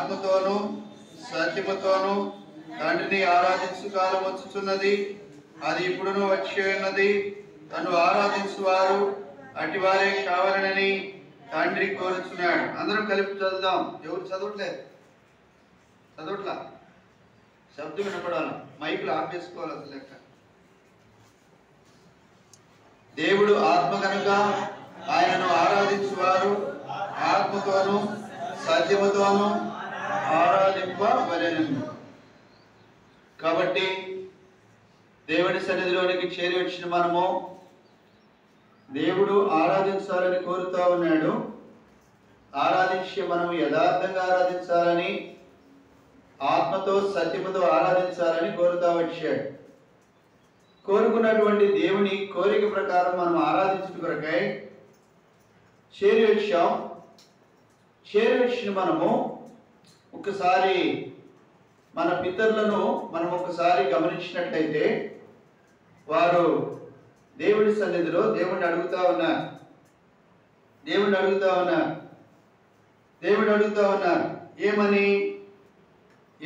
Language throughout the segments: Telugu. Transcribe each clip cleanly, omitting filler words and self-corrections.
ఆత్మతోనూ సత్యముతోనూ తండ్రిని ఆరాధించు కాలం వచ్చుచున్నది, అది ఇప్పుడును వచ్చి ఉన్నది. తను ఆరాధించు వారు అటివారే కావాలని తండ్రి కోరుచున్నాడు. అందరం కలిపి చదువుదాం. ఎవరు చదవట్లేదు? చదవట్లా? శబ్దం వినపడాలి, మైకులు ఆపేసుకోవాలి. అసలు లెక్క దేవుడు ఆత్మ కనుక ఆయనను ఆరాధించువారు ఆత్మతోనూ సత్యముతోనూ ఆరాధింపవలెను. కాబట్టి దేవుని సన్నిధిలోనికి చేరి వచ్చిన మనము దేవుడు ఆరాధించాలని కోరుతా ఉన్నాడు. ఆరాధించి మనము యథార్థంగా ఆరాధించాలని, ఆత్మతో సత్యముతో ఆరాధించాలని కోరుతా వచ్చాడు. కోరుకున్నటువంటి దేవుని కోరిక ప్రకారం మనం ఆరాధించడం కొరకై చేరి వచ్చాం. చేరి వచ్చిన మనము ఒకసారి మన పితరులను మనం ఒకసారి గమనించినట్లయితే వారు దేవుడి సన్నిధిలో దేవుడిని అడుగుతా ఉన్నారు.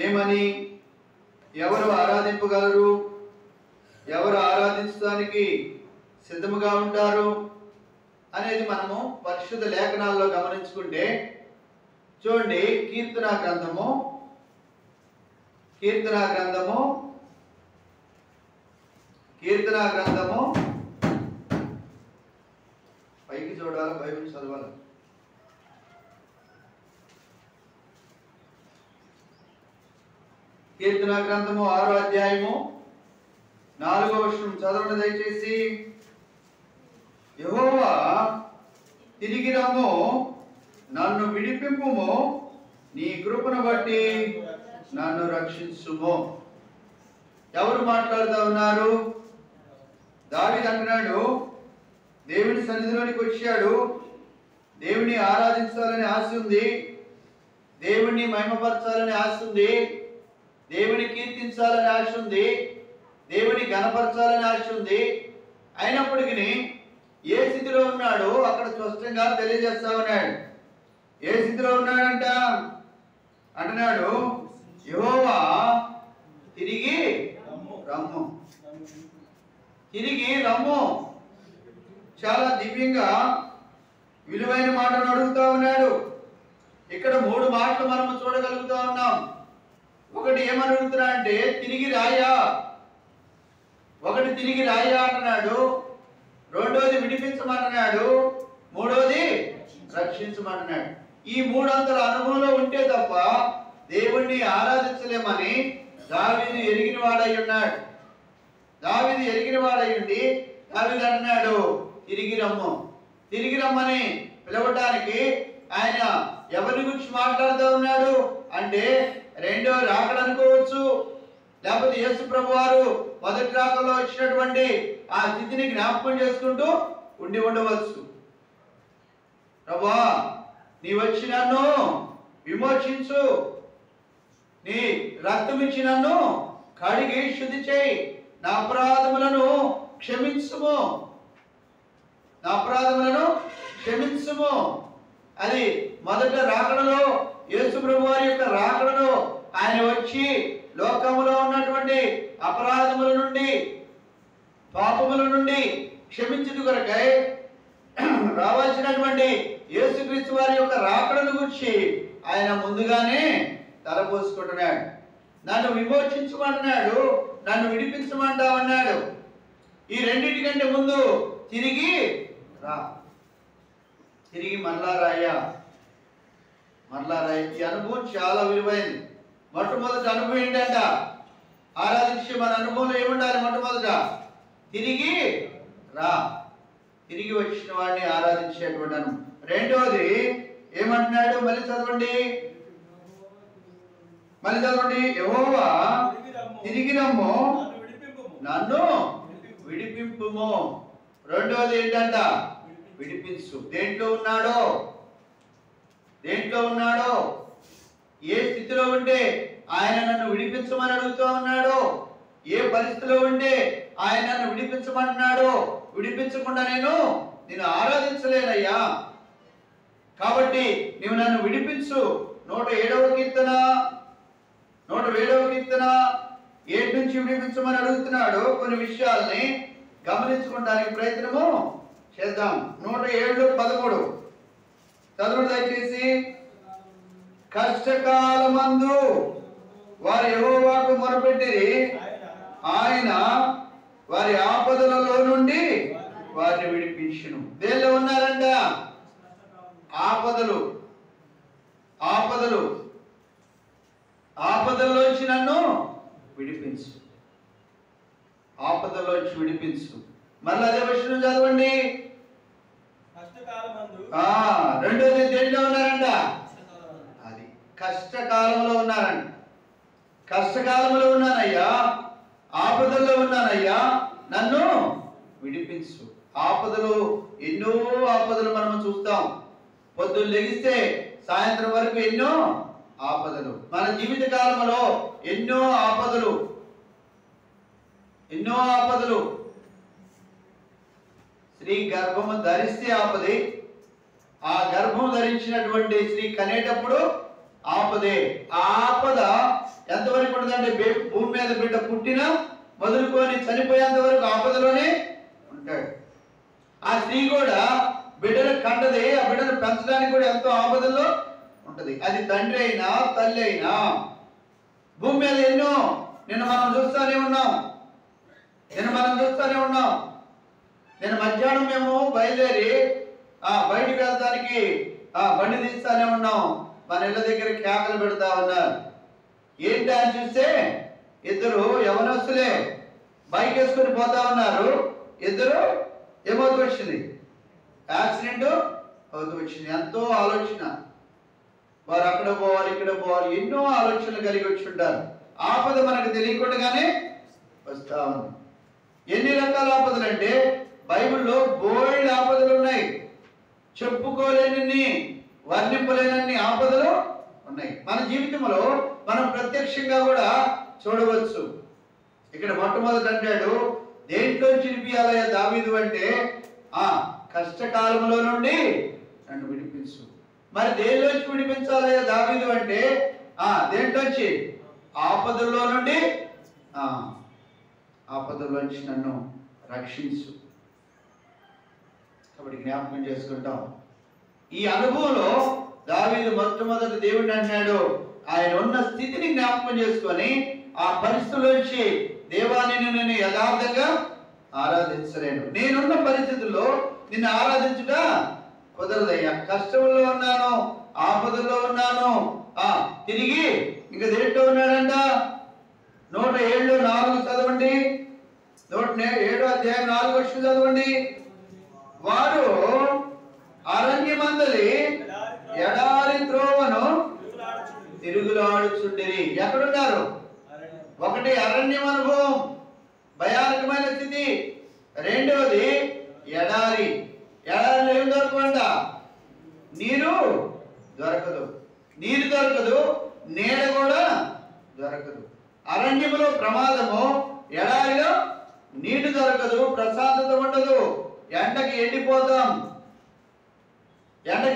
ఏమని ఎవరు ఆరాధింపగలరు, ఎవరు ఆరాధించడానికి సిద్ధముగా ఉంటారు అనేది మనము పరిశుద్ధ లేఖనాల్లో గమనించుకుంటే చూడండి. కీర్తనా గ్రంథము పైకి చూడాలి, బైబిల్ చదవాలి. కీర్తనా గ్రంథము 6వ అధ్యాయము 4వ వచనం చదవండి దయచేసి. యెహోవా తిరిగి రమ్ము, నన్ను విడిపింపుము, నీ కృపను బట్టి నన్ను రక్షించుము. ఎవరు మాట్లాడుతూ ఉన్నారు? దావీదు అంటున్నాడు, దేవుని సన్నిధిలోనికి వచ్చాడు, దేవుని ఆరాధించాలని ఆశ ఉంది, దేవుణ్ణి మహిమపరచాలని ఆశ ఉంది, దేవుని కీర్తించాలని ఆశ ఉంది, దేవుని ఘనపరచాలని ఆశ ఉంది. అయినప్పటికీ ఏ స్థితిలో ఉన్నాడో అక్కడ స్పష్టంగా తెలియజేస్తా ఉన్నాడు. ఏ స్థితిలో ఉన్నాడంట అంటున్నాడు, యెహోవా తిరిగి రమ్ము. చాలా దివ్యంగా విలువైన మాటను అడుగుతా ఉన్నాడు. ఇక్కడ 3 మాటలు మనము చూడగలుగుతా ఉన్నాం. ఒకటి ఏమని అడుగుతున్నా అంటే తిరిగి రాయా అంటున్నాడు. రెండోది విడిపించమంటున్నాడు. మూడోది రక్షించమంటున్నాడు. ఈ 3 అంతల అనుభవంలో ఉంటే తప్ప దేవుణ్ణి ఆరాధించలేమని దావీదు ఎరిగిన వాడై ఉన్నాడు. దావీదు అన్నాడు, తిరిగి రమ్మని పిలవటానికి ఆయన ఎవరి గురించి మాట్లాడుతూ ఉన్నాడు అంటే రెండో రాకడ అనుకోవచ్చు, లేకపోతే యేసు ప్రభు వారు మొదటి రాకడలో వచ్చినటువంటి ఆ స్థితిని జ్ఞాపకం చేసుకుంటూ ఉండవచ్చు. ప్రభువా, నీ వచ్చి నన్ను విమోచించు, నీ రక్తం ఇచ్చి నన్ను కడిగి శుద్ధి చేయి, నా అపరాధములను క్షమించుము. అది మొదట రాకడలో, యేసు ప్రభు వారి యొక్క రాకడలో ఆయన వచ్చి లోకములో ఉన్నటువంటి అపరాధముల నుండి, పాపముల నుండి క్షమించుట కొరకై రావాల్సినటువంటి యేసుక్రీస్తు వారి యొక్క రాకడను గురించి ఆయన ముందుగానే తలపోసుకుంటున్నాడు. నన్ను విమోచించమన్నాడు, నన్ను విడిపించమంటామన్నాడు. ఈ రెండింటికంటే ముందు తిరిగి మరలా రాయ్యా. ఈ అనుభవం చాలా విలువైంది. మొట్టమొదటి అనుభవం ఏంటంట? ఆరాధించే మన అనుభవంలో ఏముండాలి? మొట్టమొదట తిరిగి వచ్చిన వాడిని ఆరాధించేటువంటి అనుభవం. రెండోది ఏమంటున్నాడు? మళ్ళీ చదవండి. యెహోవా తిరిగి రమ్ము, నన్ను విడిపింపుము. రెండోది ఏంటంట? విడిపించు. దేంట్లో ఉన్నాడో, ఏ స్థితిలో ఉంటే ఆయన నన్ను విడిపించమని అడుగుతూ ఉన్నాడో, ఏ పరిస్థితిలో ఉంటే ఆయన నన్ను విడిపించమంటున్నాడో, విడిపించకుండా నేను ఆరాధించలేనయ్యా, కాబట్టి నీవు నన్ను విడిపించు, 107వ కీర్తన 107వ కీర్తన 7 నుంచి విడిపించమని అడుగుతున్నాడు. కొన్ని విషయాల్ని గమనించుకోవడానికి ప్రయత్నము చేద్దాం. 107:13 చదువు దయచేసి. కష్టకాలమందు వారు యెహోవాకు మొరపెట్టిరి, ఆయన వారి ఆపదలలో నుండి వారిని విడిపించును. దేనిలో ఉన్నారంట? ఆపదలు. ఆపదల్లోంచి నన్ను విడిపించు, ఆపదల్లోంచి విడిపించు. మళ్ళీ అదే విషయం చదవండి. రెండోది దేంట్లో ఉన్నారంట? అది కష్టకాలంలో ఉన్నారంట. కష్టకాలంలో ఉన్నానయ్యా, ఆపదల్లో ఉన్నానయ్యా, నన్ను విడిపించు. ఆపదలు, ఎన్నో ఆపదలు మనం చూస్తాం. పొద్దున్న లెగిస్తే సాయంత్రం వరకు ఎన్నో ఆపదలు. మన జీవిత కాలంలో ఎన్నో ఆపదలు. స్త్రీ గర్భము ధరిస్తే ఆపదే, ఆ గర్భం ధరించినటువంటి స్త్రీ కనేటప్పుడు ఆపదే. ఆ ఆపద ఎంతవరకు ఉంటుందంటే భూమి మీద బిడ్డ పుట్టినా మొదలుకొని చనిపోయేంత వరకు ఆపదలోనే ఉంటాడు. ఆ స్త్రీ కూడా బిడ్డను కంటది, ఆ బిడ్డను పెంచడానికి కూడా ఎంతో ఆపదల్లో ఉంటది. అది తండ్రి అయినా తల్లి అయినా. భూమి మీద ఎన్నో నిన్న మనం చూస్తూనే ఉన్నాం. నేను మధ్యాహ్నం మేము బయలుదేరి బయటికి వెళ్తానికి బండి తీస్తానే ఉన్నాం. మన ఇళ్ళ దగ్గర కేకలు పెడతా ఉన్నారు. ఏంటి అని చూస్తే ఇద్దరు యవనస్తులే బైక్ వేసుకొని పోతా ఉన్నారు. ఇద్దరు ఏమవుతూ వచ్చింది? యాక్సిడెంట్ అవుతూ వచ్చింది. ఎంతో ఆలోచన, వారు అక్కడ పోవాలి ఇక్కడ పోవాలి, ఎన్నో ఆలోచనలు కలిగి వచ్చి ఉంటారు. ఆపద మనకు తెలియకుండానే వస్తా ఉంది. ఎన్ని రకాల ఆపదలు అంటే బైబిల్లో బోల్డ్ ఆపదలు ఉన్నాయి. చెప్పుకోలేని, వర్ణింపలేనన్ని ఆపదలు ఉన్నాయి. మన జీవితంలో మనం ప్రత్యక్షంగా కూడా చూడవచ్చు. ఇక్కడ మొట్టమొదటి అంటాడు, దేంట్లో చిరిపియాలయ్యా దావీదు అంటే కష్టకాలంలో నుండి నన్ను విడిపించు. మరి దేనిలోంచి విడిపించాలయ్యా దావీదు అంటే దేంట్లోంచి? ఆపదల్లో నుండి, ఆపదల్లోంచి నన్ను రక్షించు. కాబట్టి జ్ఞాపకం చేసుకుంటాం. ఈ అనుభవంలో దావీదు మొట్టమొదటి దేవుడిని అంటున్నాడు. ఆయన ఉన్న స్థితిని జ్ఞాపకం చేసుకొని ఆ పరిస్థితుల్లోంచి దేవాన్ని నేను యథార్థంగా ఆరాధించలేను, నేనున్న పరిస్థితుల్లో నిన్ను ఆరాధించుట కుదరదయ్యా. కష్టంలో ఉన్నాను, ఆపదల్లో ఉన్నాను. తిరిగి ఇంకా దేంట్లో ఉన్నాడంట? 107:4 చదవండి. 107:4 చదవండి. వారు అరణ్యమందలి ఎడారి త్రోవను తిరుగులాడుచుండిరి. ఎక్కడున్నారు? ఒకటి అరణ్యం అనుభవం, భయానకమైన స్థితి. రెండవది ఎడారి. ఎడారిలో ఏం దొరకమంట? నీరు దొరకదు, నీడ కూడా దొరకదు. అరణ్యములో ప్రమాదము, ఎడారిలో నీటి దొరకదు, ప్రశాంతత ఉండదు. ఎండకి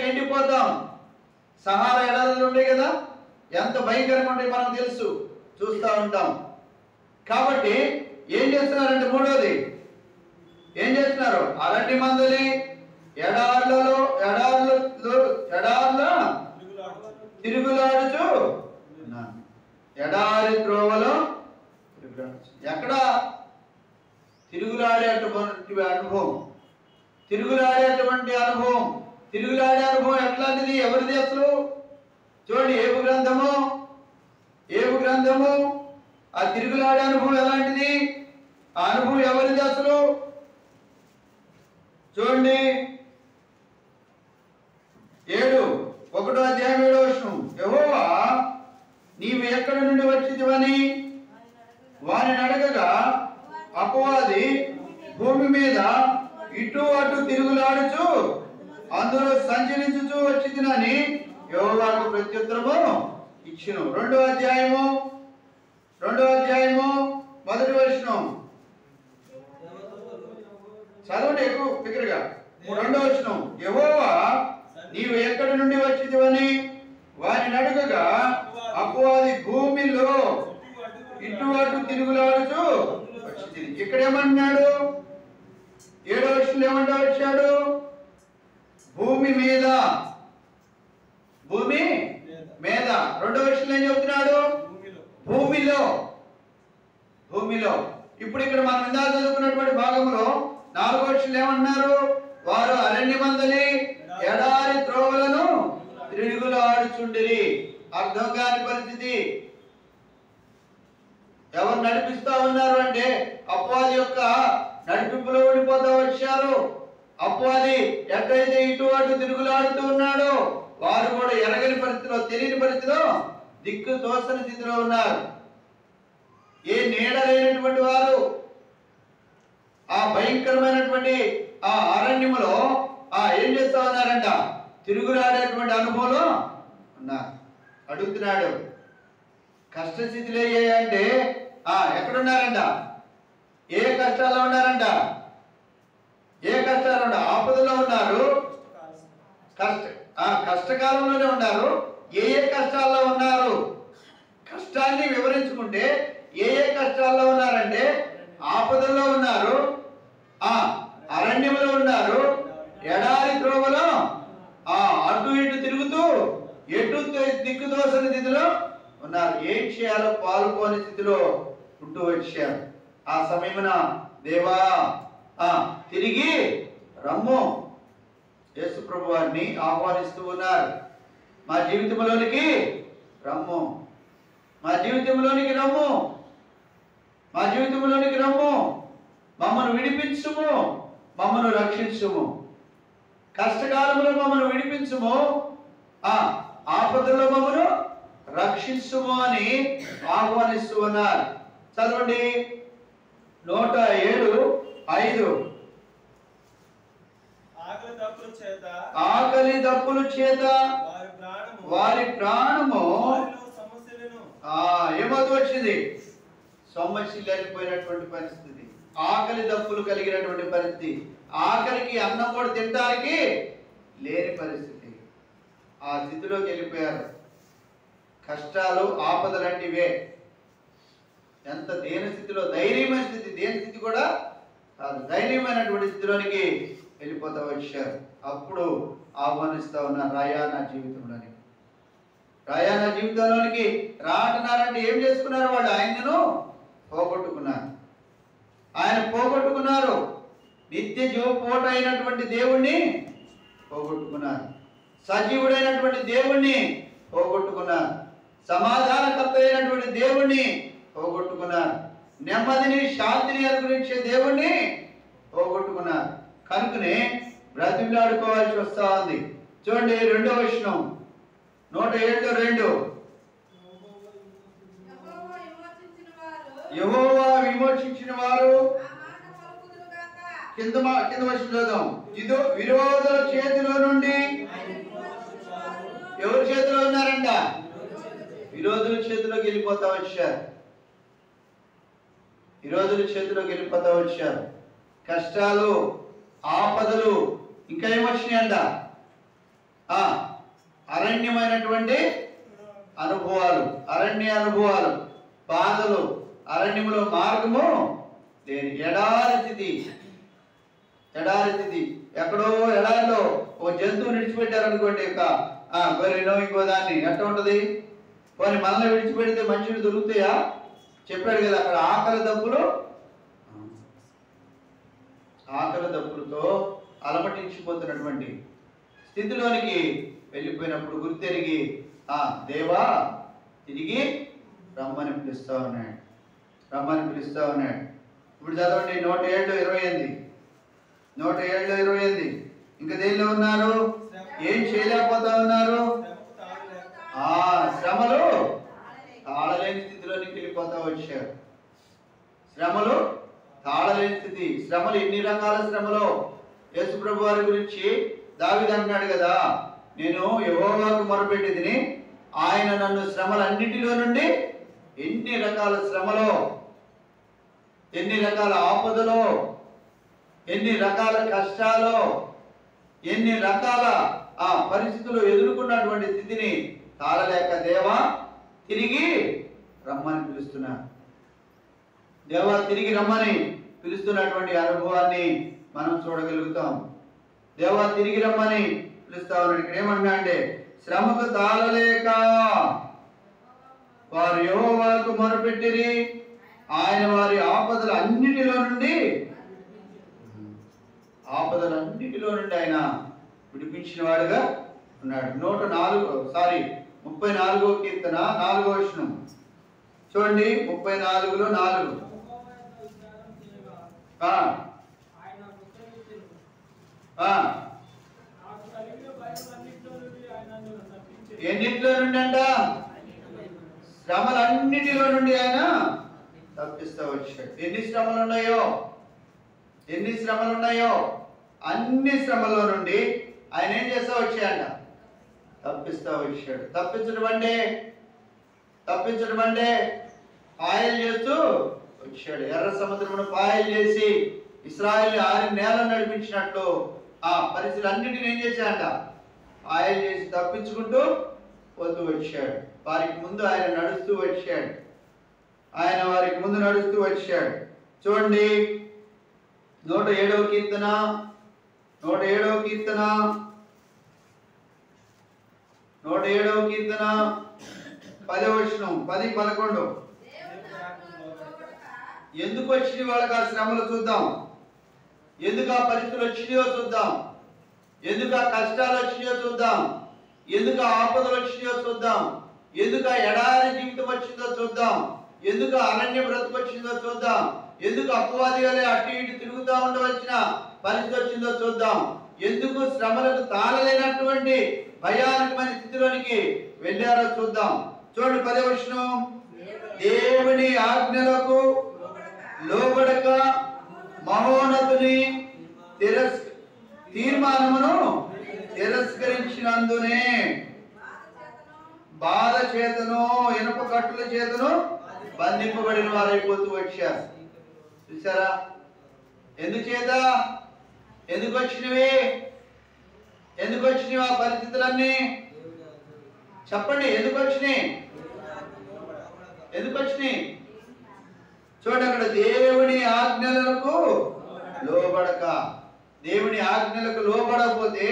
ఎండిపోతాం. సహారా ఎడారులు ఉండే కదా, ఎంత భయంకరంగా ఉంటాయి మనకు తెలుసు, చూస్తూ ఉంటాం. కాబట్టి ఏం చేస్తున్నారంటే మూడోది ఏం చేస్తున్నారు? అరణ్య మందలి ఎడార్లో తిరుగులాడుచు, ఎడారి త్రోవలో తిరుగులాడుచు. ఎక్కడ తిరుగులాడేటువంటి అనుభవం ఎట్లాంటిది? ఎవరిది అసలు? చూడండి, ఏబు గ్రంథము ఆ తిరుగులాడే అనుభవం ఎలాంటిది? ఆ అనుభవం ఎవరిది అసలు? చూడండి, 1వ అధ్యాయం 7వ వచనం. యెహోవా నీవు ఎక్కడి నుండి వచ్చితివని వారిని అడగగా అపవాది భూమి మీద ఇటు అటు తిరుగులాడుచు అందులో సంచరించుచు వచ్చితినని యెహోవాకు ప్రత్యుత్తరము ఇచ్చును. 2వ అధ్యాయము 1వ వచనం చదవండి ఎక్కువ బిగ్గరగా. 2వ వచనం. యెహోవా నీవు ఎక్కడి నుండి వచ్చితివని వారిని అడుగగా అపవాది భూమిలో ఇటు అటు తిరుగులాడుతూ వచ్చింది. ఇక్కడ ఏమన్నాడు? 7వ వచనంలో ఏమంటా వచ్చాడు? భూమి మీద, భూమి మీద. 2వ వచనంలో ఏం చెబుతున్నాడు? భూమిలో, భూమిలో. ఇప్పుడు ఇక్కడ మనం ఇందాక చదువుకున్నటువంటి భాగంలో 4వ వచనంలో ఏమన్నారు? వారు అరణ్యమందలి ఎడారి త్రోవలను తిరుగులాడుచుండిరి. అర్థం కాని పరిస్థితి. ఎవరు నడిపిస్తా ఉన్నారు అంటే అపవాది యొక్క నడిపింపులో ఓడిపోతా వచ్చారు. అపవాది ఎక్కడైతే ఇటు అటు తిరుగులాడుతూ ఉన్నాడో వారు కూడా ఎరగని పరిస్థితిలో, తెలియని పరిస్థితిలో, దిక్కు తోచని స్థితిలో ఉన్నారు. ఏ నీడ లేనటువంటి వారు ఆ భయంకరమైనటువంటి ఆ అరణ్యములో ఏం చేస్తా ఉన్నారంట? తిరుగులాడేటువంటి అనుభవంలో ఉన్నారు. అడుగుతున్నాడు, కష్టస్థితిలో అంటే ఎక్కడున్నారంట? ఏ కష్టాల్లో ఉన్నారంట? ఏ కష్టాలు ఉన్నారు? ఆపదలో ఉన్నారు. కష్టకాలంలోనే ఉన్నారు. ఏ ఏ కష్టాల్లో ఉన్నారు? కష్టాన్ని వివరించుకుంటే ఏ ఏ కష్టాల్లో ఉన్నారంటే ఆపదల్లో ఉన్నారు, అరణ్యంలో ఉన్నారు, ఎడారి త్రోవలో అటు ఇటు తిరుగుతూ ఎటు దిక్కు దోసని స్థితిలో ఉన్నారు. ఏం చేయాలో పాల్గొని స్థితిలో ఉంటూ వచ్చారు. ఆ సమయమున దేవా తిరిగి రమ్ము, యేసు ప్రభు వారిని ఆహ్వానిస్తూ ఉన్నారు. మా జీవితంలోనికి రమ్ము, మా జీవితంలోనికి రమ్ము, మా జీవితంలోనికి రమ్ము, మమ్మను విడిపించుము, మమ్మను రక్షించుము, కష్టకాలంలో మమ్మను విడిపించుము, ఆపదలో మమ్మను రక్షించుము అని ఆహ్వానిస్తూ ఉన్నారు. చదవండి 107:5. ఆకలి దప్పుల చేత వారి ప్రాణము ఏమవుతూ వచ్చింది? సొమ్మసిల్లిపోయినటువంటి పరిస్థితి, ఆకలి దప్పులు కలిగినటువంటి పరిస్థితి, ఆకలికి అన్నం కూడా తినడానికి లేని పరిస్థితి. ఆ స్థితిలోకి వెళ్ళిపోయారు. కష్టాలు, ఆపదలంటివే. ఎంత దేని స్థితిలో, ధైర్యమైన స్థితి, దేని స్థితి కూడా కాదు, ధైర్యమైనటువంటి స్థితిలోనికి వెళ్ళిపోతా వచ్చారు. అప్పుడు ఆహ్వానిస్తా ఉన్నారు, రాయా నా జీవితంలోనికి, రాయా నా జీవితంలోనికి రాటున్నారంటే ఏం చేసుకున్నారు? వాళ్ళు ఆయనను పోగొట్టుకున్నారు. ఆయన పోగొట్టుకున్నారు. నిత్య జీవపోట అయినటువంటి దేవుణ్ణి పోగొట్టుకున్నారు. సజీవుడైనటువంటి దేవుణ్ణి పోగొట్టుకున్నారు. సమాధానకర్త అయినటువంటి దేవుణ్ణి పోగొట్టుకున్నారు. నెమ్మదిని, శాంతిని అనుగ్రహించే దేవుణ్ణి పోగొట్టుకున్నారు. కనుకనే బ్రతిమలాడుకోవాల్సి వస్తా ఉంది. చూడండి 2వ వచనం 107:2. యెహోవా విమోచించిన వారు కింద వచనం ఇదో విరోధుల చేతిలో నుండి. ఎవరి చేతిలో ఉన్నారంట? విరోధుల చేతిలోకి వెళ్ళిపోతా వచ్చారు. విరోధుల చేతిలోకి వెళ్ళిపోతా వచ్చారు. కష్టాలు, ఆపదలు, ఇంకా ఏమొచ్చినాయంట? అరణ్యమైనటువంటి అనుభవాలు, అరణ్య అనుభవాలు, బాధలు, అరణ్యములో మార్గము లేని ఎడారి స్థితి, ఎడారి స్థితి. ఎక్కడో ఎడారిలో ఓ జంతువు విడిచిపెట్టారనుకోండి, గొర్రెనో ఇంకో దాన్ని, ఎట్లా ఉంటుంది? కొన్ని మనల్ని విడిచిపెడితే మనుషులు దొరుకుతాయా? చెప్పాడు కదా, అక్కడ ఆకలి దప్పులతో అలమటించిపోతున్నటువంటి స్థితిలోనికి వెళ్ళిపోయినప్పుడు గుర్తెరిగి దేవా తిరిగి రమ్మని పిలుస్తా ఉన్నాడు, రమ్మని పిలుస్తా ఉన్నాడు. ఇప్పుడు చదవండి 107:28. 107:28. ఇంకా దేనిలో ఉన్నారు? ఏం చేయలేకపోతా ఉన్నారు? శ్రమలు తాళలేని స్థితిలోనికి వెళ్ళిపోతా వచ్చారు. శ్రమలు తాళలేని స్థితి. శ్రమలు ఎన్ని రకాల శ్రమలో యేసు ప్రభు వారి గురించి దావీదు అంటున్నాడు కదా, నేను యెహోవాకు మొరపెట్టిదిని, ఆయన నన్ను శ్రమలన్నిటిలో నుండి, ఎన్ని రకాల శ్రమలో, ఎన్ని రకాల ఆపదలో, ఎన్ని రకాల కష్టాలో, ఎన్ని రకాల పరిస్థితులు ఎదుర్కొన్నటువంటి స్థితిని తాళలేక దేవా తిరిగి రమ్మని పిలుస్తున్నారు. దేవా తిరిగి రమ్మని పిలుస్తున్నటువంటి అనుభవాన్ని మనం చూడగలుగుతాం. దేవా తిరిగి రమ్మని పిలుస్తా ఉన్నాడు. ఇక్కడ ఏమన్నా అంటే శ్రమకు తాళలేక వారు యెహోవాకు మొరపెట్టిరి, ఆయన వారి ఆపదలన్నిటిలో నుండి ఆయన విడిపించిన వాడుగా ఉన్నాడు. 34వ కీర్తన 4వ వచనం చూడండి. 34లో 4 ఎన్నిటిలో నుండి అంట? శ్రమలన్నిటిలో నుండి ఆయన తప్పిస్తూ వచ్చాడు. ఎన్ని శ్రమలు ఉన్నాయో అన్ని శ్రమల్లో నుండి ఆయన ఏం చేస్తూ వచ్చాయంట? తప్పిస్తూ వచ్చాడు. తప్పించడం అంటే పాయలు చేస్తూ వచ్చాడు. ఎర్ర సముద్రమును పాయలు చేసి ఇశ్రాయేలు 6 నేలను నడిపించినట్లు ఆ పరిస్థితులన్నిటిని ఏం చేశాడంట? పాయలు చేసి తప్పించుకుంటూ పోతూ వచ్చాడు. వారికి ముందు ఆయన నడుస్తూ వచ్చాడు. చూడండి 107వ కీర్తన 107వ కీర్తన 10వ వచనం 10-11 ఎందుకు వచ్చినాయి వాళ్ళకి ఆ శ్రమలు చూద్దాం. ఎందుకు ఆ పరిస్థితులు వచ్చినాయో చూద్దాం. ఎందుకు ఆ కష్టాలు వచ్చినాయో చూద్దాం. ఎందుకు ఆ ఆపదలు వచ్చినాయో చూద్దాం. ఎందుకు ఆ ఎడారి జీవితం వచ్చిందో చూద్దాం. ఎందుకు అరణ్య బ్రతుకు వచ్చిందో చూద్దాం. ఎందుకు అపవాది వలె అటు ఇటు తిరుగుతూ ఉండవలసిన పరిస్థితి వచ్చిందో చూద్దాం. ఎందుకు శ్రమలకు తాళలేనటువంటి భయానకమైన స్థితిలోనికి వెళ్ళారో చూద్దాం. చూడండి 10వ వచనం. దేవుని ఆజ్ఞలకు లోబడక మహోన్నతుని తీర్మానమును తిరస్కరించినందునే బాధ చేతను ఇనుప కట్టుల చేతను బంధింపబడిన వారైపోతూ వచ్చారు. చూసారా? ఎందుకు వచ్చినవి ఆ పరిస్థితులన్నీ? చెప్పండి, ఎందుకు వచ్చినాయి? చూడండి అక్కడ దేవుని ఆజ్ఞలకు లోబడకపోతే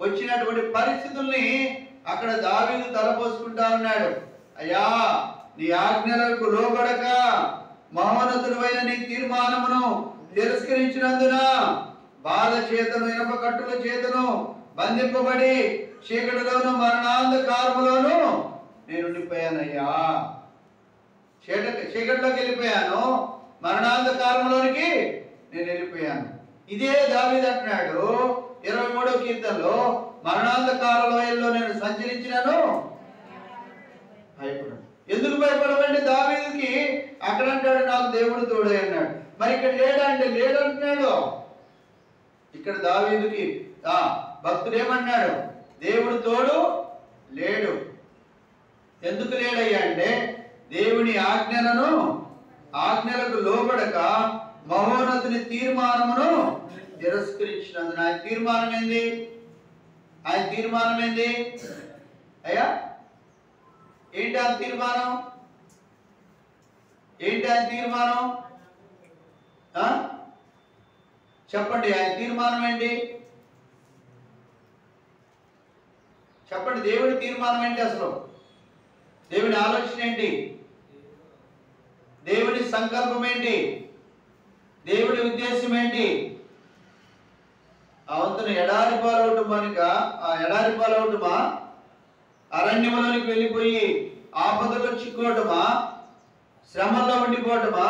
వచ్చినటువంటి పరిస్థితుల్ని అక్కడ దావీదు తలపోసుకుంటా ఉన్నాడు. అయ్యా, నీ ఆజ్ఞలకు లోబడక మహోన్నతుడైన నీ తీర్మానమును తిరస్కరించినందున బాధ చేతను ఇనుప కట్టుల చేతను బంధింపబడి చీకటిలోను మరణాంధకారములోను నేను ఉండిపోయానయ్యా. చీకటిలోకి వెళ్ళిపోయాను, మరణాంధకారంలోనికి నేను వెళ్ళిపోయాను. ఇదే దావీదు అంటున్నాడు 23వ కీర్తనలో, మరణాంధకార లోయల్లో నేను సంచరించినాను భయపడను. ఎందుకు భయపడమంటే దావీదుకి అక్కడ అంటాడు నాకు దేవుడు తోడే అన్నాడు. మరి ఇక్కడ లేడంటున్నాడు. ఇక్కడ దావీదుకి భక్తుడు ఏమన్నాడు? దేవుడు తోడు లేడు. ఎందుకు లేడయ్యా అంటే దేవుని ఆజ్ఞలకు లోబడక మహోన్నతుని తీర్మానమును తిరస్కరించినందున. ఆయన తీర్మానం ఏంది అయ్యా? ఏంటి ఆయన తీర్మానం? చెప్పండి, ఆయన తీర్మానం ఏంటి? చెప్పండి, దేవుడి తీర్మానం ఏంటి? అసలు దేవుడి ఆలోచన ఏంటి? దేవుడి సంకల్పం ఏంటి? దేవుడి ఉద్దేశం ఏంటి? ఆ వంతును ఎడారి పాలవటమా, అరణ్యంలోనికి వెళ్ళిపోయి ఆపదలో చిక్కుకోవటమా, శ్రమల్లో ఉండిపోవటమా?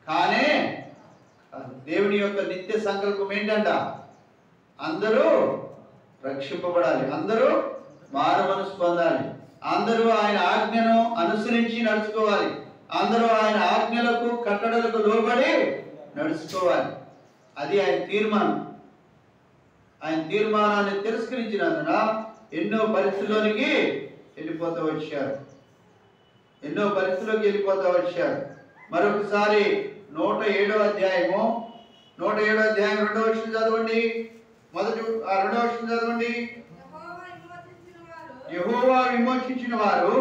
కానీ దేవుని యొక్క నిత్య సంకల్పం ఏంటంట? అందరూ రక్షింపబడాలి, అందరూ మారు మనసు పొందాలి, అందరూ ఆయన ఆజ్ఞను అనుసరించి నడుచుకోవాలి, అందరూ ఆయన ఆజ్ఞలకు కట్టడలకు లోబడి నడుచుకోవాలి. అది ఆయన తీర్మానం. ఆయన తీర్మానాన్ని తిరస్కరించినందున ఎన్నో పరిస్థితుల్లోకి వెళ్ళిపోతూ వచ్చారు. మరొకసారి 107వ అధ్యాయము 2వ వచనం చదవండి. 2వ వచనం చదవండి. యెహోవా విమోచించిన వారు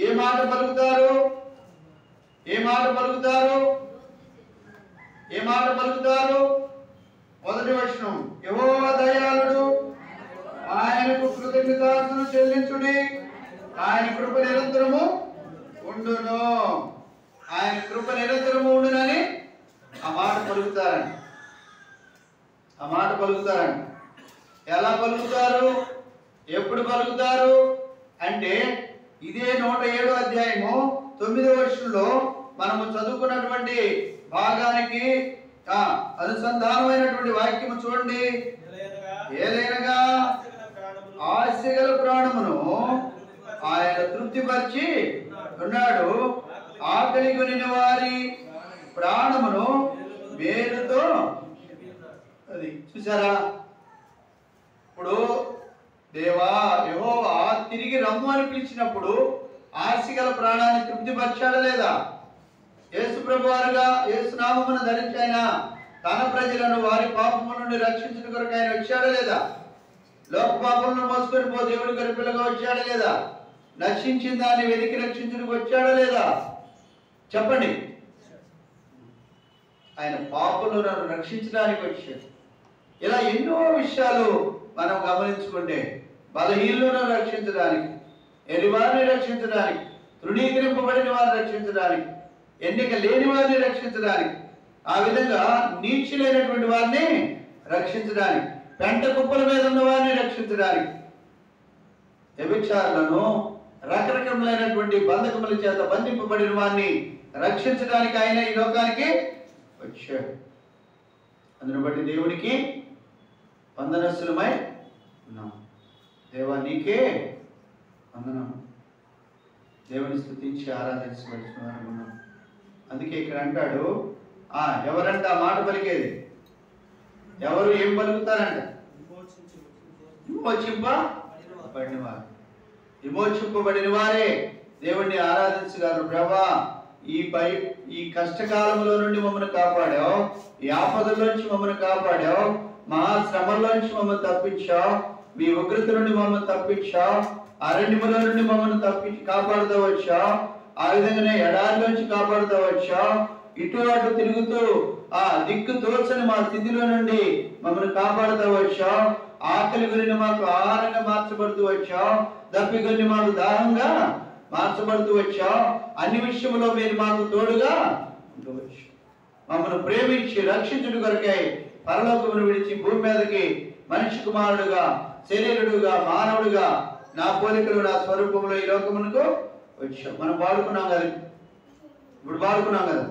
ఏ మాట పలుకుతారు? ఏ మాట పలుకుతారు? ఏ మాట పలుకుతారు? మొదటి వచనం, యెహోవా దయాళుడు, ఆయనకు కృతజ్ఞతాస్తుతులు చెల్లించుడి, ఆయన కృప నిరంతరము ఉండును. ఆయన కృప నిరంతరము ఉండునని ఆ మాట పలుకుతారండి. ఆ మాట పలుకుతారండి. ఎలా పలుకుతారు? ఎప్పుడు పలుకుతారు అంటే ఇదే 107వ అధ్యాయము 9వ వచనంలో మనము చదువుకున్నటువంటి భాగానికి అనుసంధానమైనటువంటి వాక్యము చూడండి. ఏలైనగా ఆశగల ప్రాణమును ఆయన తృప్తిపరిచి ఉన్నాడు, ఆకలి కొనిన వారి ప్రాణమును మేలుతో. అది చూసారా? ఇప్పుడు దేవా యెహోవా తిరిగి రమ్ము అని పిలిచినప్పుడు ఆశగల ప్రాణాన్ని తృప్తిపరిచాడా లేదా? యేసు ప్రభువారుగా యేసు నామమును ధరించి ఆయన తన ప్రజలను వారి పాపము నుండి రక్షించుట కొరకు ఆయన వచ్చాడా లేదా? లోక పాపములను మోసుకొని పో దేవుడి గరిపిల్లగా వచ్చాడా లేదా? నశించిన దాన్ని వెతికి రక్షించుటకు వచ్చాడా లేదా? చెప్పండి. ఆయన పాపులను రక్షించడానికి వచ్చాడు. ఇలా ఎన్నో విషయాలు మనం గమనించుకుంటే బలహీనులను రక్షించడానికి, ఎరివారిని రక్షించడానికి, తృణీకరింపబడిన వారిని రక్షించడానికి, ఎన్నిక లేని వారిని రక్షించడానికి, ఆ విధంగా నీచులైనటువంటి వారిని రక్షించడానికి, పెంట కుప్పల మీద ఉన్న వారిని రక్షించడానికి, వ్యభిచారులను రకరకములైనటువంటి బంధకముల చేత బంధింపబడిన వారిని రక్షించడానికి ఆయన ఈ లోకానికి వచ్చాడు. అందును బట్టి దేవునికి వందనస్తులమై ఉన్నాం. దేవా నీకే వందనం. దేవుని స్తుతించి ఆరాధించవలసిన. అందుకే ఇక్కడ అంటాడు, ఎవరంట ఆ మాట పలికేది? ఎవరు ఏం పలుకుతారంట? విమోచింపబడిన వారు. విమోచింపబడిన వారే దేవుణ్ణి ఆరాధించగలరు. ప్రభా ఈ కష్టకాలంలో నుండి మమ్మల్ని కాపాడావు, ఈ ఆపదలోంచి మమ్మల్ని కాపాడావు, మహాశ్రమల్లోంచి మమ్మల్ని తప్పించావు, మీ ఉగ్రత నుండి మమ్మల్ని తప్పించావు, అరణ్యముల నుండి మమ్మల్ని తప్పించి కాపాడుతూ వచ్చావు, ఆ విధంగానే ఎడారిలోంచి కాపాడుతూ వచ్చావు, ఇటు అటు తిరుగుతూ దిక్కు తోచని మా స్థితిలో నుండి మమ్మల్ని కాపాడుతూ వచ్చావు, ఆకలి గురిని మాకు ఆహారంగా మార్చబడుతూ వచ్చావు, దప్పికొని మాకు దాహంగా మార్చబడుతూ వచ్చావు, అన్ని విషయంలో మీరు మాకు తోడుగా ఉండవచ్చు. మమ్మల్ని ప్రేమించి రక్షించుట కొరకై పరలోకమును విడిచి భూమి మీదకి మనిషి కుమారుడుగా, శరీరుడుగా, మానవుడుగా, నా పోలికలు నా స్వరూపంలో ఈ లోకమునకు వచ్చాం. మనం పాడుకున్నాం కదా, ఇప్పుడు పాడుకున్నాం కదా,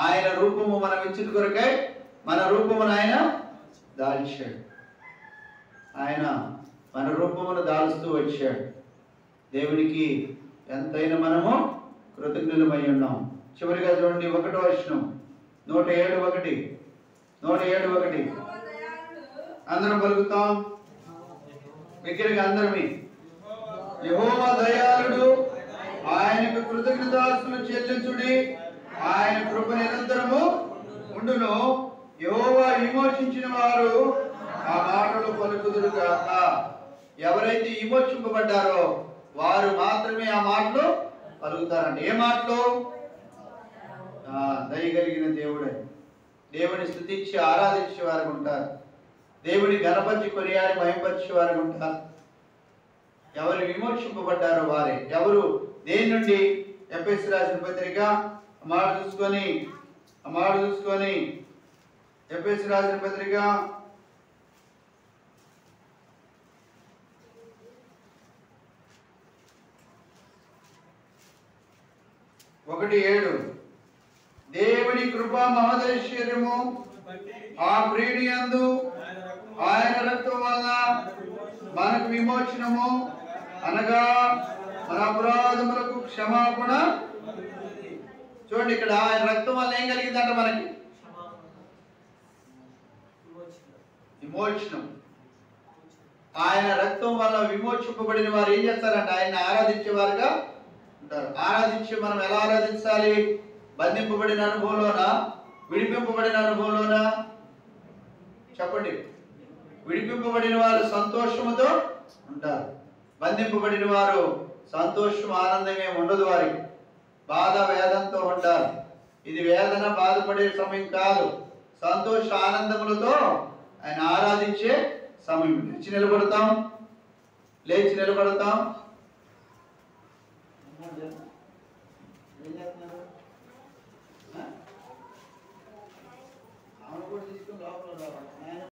ఆయన రూపము మనం ఇచ్చిన కొరకై మన రూపమును ఆయన దాల్చాడు. ఆయన మన రూపమును దాల్స్తూ వచ్చాడు. దేవునికి ఎంతైనా మనము కృతజ్ఞులమై ఉన్నాం. చివరిగా చూడండి 1వ వచనం, 107:1. 107:1 అందరం పలుకుతాం దగ్గరగా అందరమే. యెహోవా దయాళుడు, ఆయనకు కృతజ్ఞతాస్తుతులు చెల్లించుడి, ఆయన కృప నిరంతరము ఉండును. యెహోవా విమోచించిన వారు ఆ మాటలు పలుకుదురు గాక. ఎవరైతే విమోచింపబడ్డారో వారు మాత్రమే ఆ మాటలు పలుకుతారంట. ఏ మాటలు? దయగలిగిన దేవుడే. దేవుని స్తుతించి ఆరాధించే వారు ఉంటారు. దేవుని గణపరిచి కొనియాడి మహింపరిచే వారు ఉంటారు. ఎవరు విమోచింపబడ్డారో వారే. ఎవరు దేని నుండి? ఎఫెసీ రాసిన పత్రిక మాట చూసుకొని ఎఫెసీ రాసిన పత్రిక 1:7 దేవుని కృపా మహదైశ్వర్యము ఆ ప్రియుని యందు ఆయన రక్తం వలన మనకు విమోచనము, అనగా మన అపరాధములకు క్షమాపణ. చూడండి, ఇక్కడ ఆయన రక్తం వల్ల ఏం కలిగిందంట? మనకి విమోచనం. ఆయన రక్తం వల్ల విమోచింపబడిన వారు ఏం చేస్తారంట? ఆయన ఆరాధించేవారుగా ఉంటారు. ఆరాధించి మనం ఎలా ఆరాధించాలి? బంధింపబడిన అనుభవంలోనా, విడిపింపబడిన అనుభవంలోనా? చెప్పండి. విడిపింపబడిన వారు సంతోషముతో ఉంటారు. బంధింపబడిన వారు సంతోషం ఆనందమే ఉండదు, వారికి బాధ వేదంతో ఉంటారు. ఇది వేదన బాధపడే సమయం కాదు, సంతోష ఆనందములతో ఆయన ఆరాధించే సమయం. లేచి నిలబడతాం.